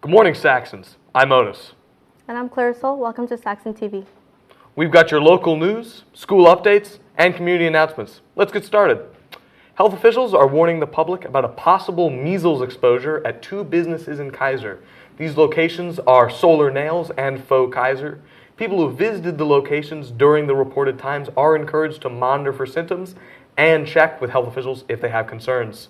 Good morning, Saxons. I'm Otis. And I'm Clarissol. Welcome to Saxon TV. We've got your local news, school updates, and community announcements. Let's get started. Health officials are warning the public about a possible measles exposure at two businesses in Kaiser. These locations are Solar Nails and Faux Kaiser. People who visited the locations during the reported times are encouraged to monitor for symptoms and check with health officials if they have concerns.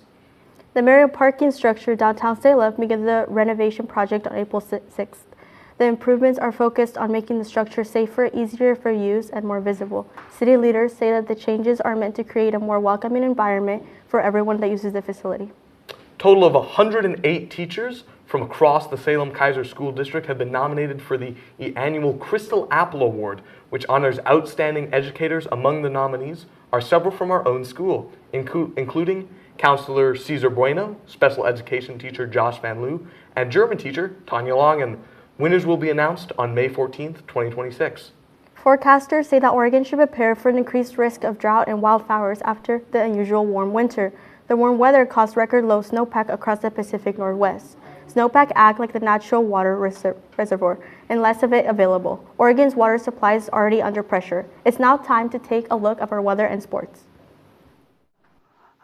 The Merrill parking structure downtown Salem began the renovation project on April 6th. The improvements are focused on making the structure safer, easier for use, and more visible. City leaders say that the changes are meant to create a more welcoming environment for everyone that uses the facility. Total of 108 teachers from across the Salem-Kaiser School District have been nominated for the annual Crystal Apple Award, which honors outstanding educators. Among the nominees are several from our own school, including Counselor Cesar Bueno, Special Education Teacher Josh Van Loo, and German teacher Tanya Longen. Winners will be announced on May 14th, 2026. Forecasters say that Oregon should prepare for an increased risk of drought and wildfires after the unusual warm winter. The warm weather caused record low snowpack across the Pacific Northwest. Snowpack act like the natural water reservoir, and less of it available. Oregon's water supply is already under pressure. It's now time to take a look at our weather and sports.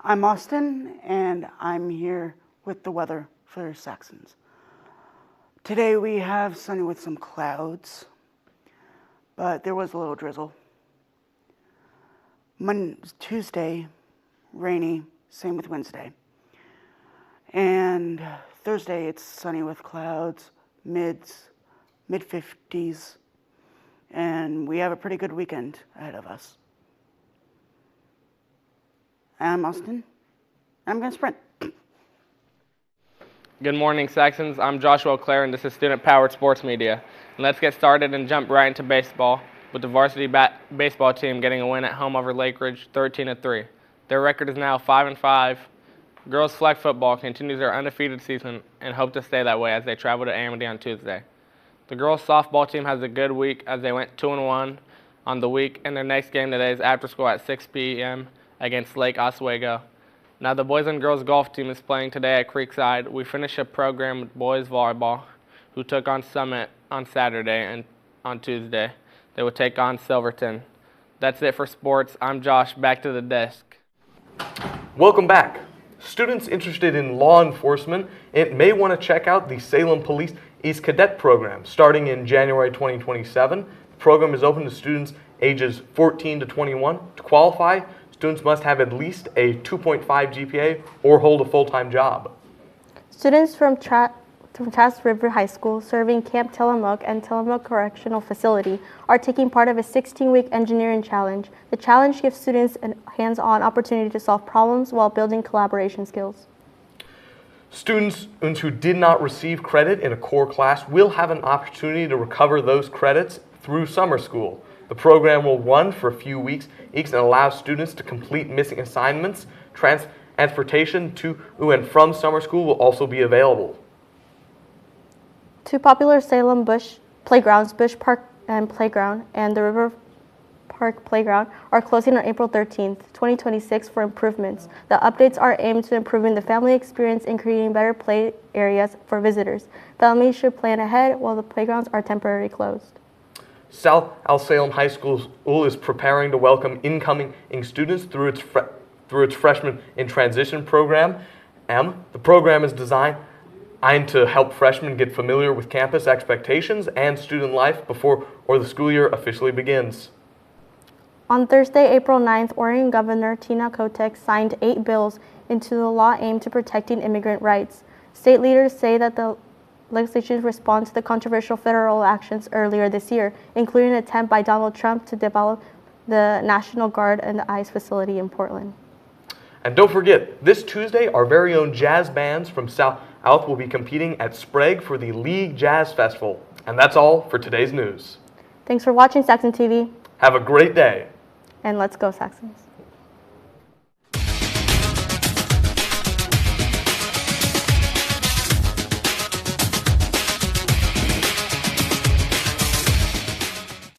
I'm Austin, and I'm here with the weather for Saxons. Today we have sunny with some clouds, but there was a little drizzle. Tuesday, rainy, same with Wednesday. And Thursday, it's sunny with clouds, mid-50s, and we have a pretty good weekend ahead of us. I'm Austin. I'm going to sprint. Good morning, Saxons. I'm Joshua Clare, and this is Student-Powered Sports Media. And let's get started and jump right into baseball, with the varsity baseball team getting a win at home over Lake Ridge, 13-3. Their record is now 5-5. Girls flag football continues their undefeated season and hope to stay that way as they travel to Amity on Tuesday. The girls softball team has a good week as they went 2-1 on the week, and their next game today is after school at 6 p.m. against Lake Oswego. Now the boys and girls golf team is playing today at Creekside. We finished a program with boys volleyball, who took on Summit on Saturday, and on Tuesday they will take on Silverton. That's it for sports. I'm Josh. Back to the desk. Welcome back. Students interested in law enforcement may want to check out the Salem Police East Cadet Program. Starting in January 2027, the program is open to students ages 14 to 21. To qualify, students must have at least a 2.5 GPA or hold a full-time job. Students from Trask River High School serving Camp Tillamook and Tillamook Correctional Facility are taking part of a 16-week engineering challenge. The challenge gives students a hands-on opportunity to solve problems while building collaboration skills. Students who did not receive credit in a core class will have an opportunity to recover those credits through summer school. The program will run for a few weeks and allow students to complete missing assignments. Transportation to and from summer school will also be available. Two popular Salem playgrounds, Bush Park and Playground and the River Park Playground, are closing on April 13th, 2026 for improvements. The updates are aimed to improving the family experience and creating better play areas for visitors. Families should plan ahead while the playgrounds are temporarily closed. South Al Salem High School is preparing to welcome incoming students through its Freshman in Transition program. The program is designed to help freshmen get familiar with campus expectations and student life before the school year officially begins. On Thursday, April 9th, Oregon Governor Tina Kotek signed 8 bills into the law aimed to protecting immigrant rights. State leaders say that the legislation responds to the controversial federal actions earlier this year, including an attempt by Donald Trump to develop the National Guard and the ICE facility in Portland. And don't forget, this Tuesday, our very own jazz bands from South will be competing at Sprague for the League Jazz Festival. And that's all for today's news. Thanks for watching Saxon TV. Have a great day. And let's go, Saxons.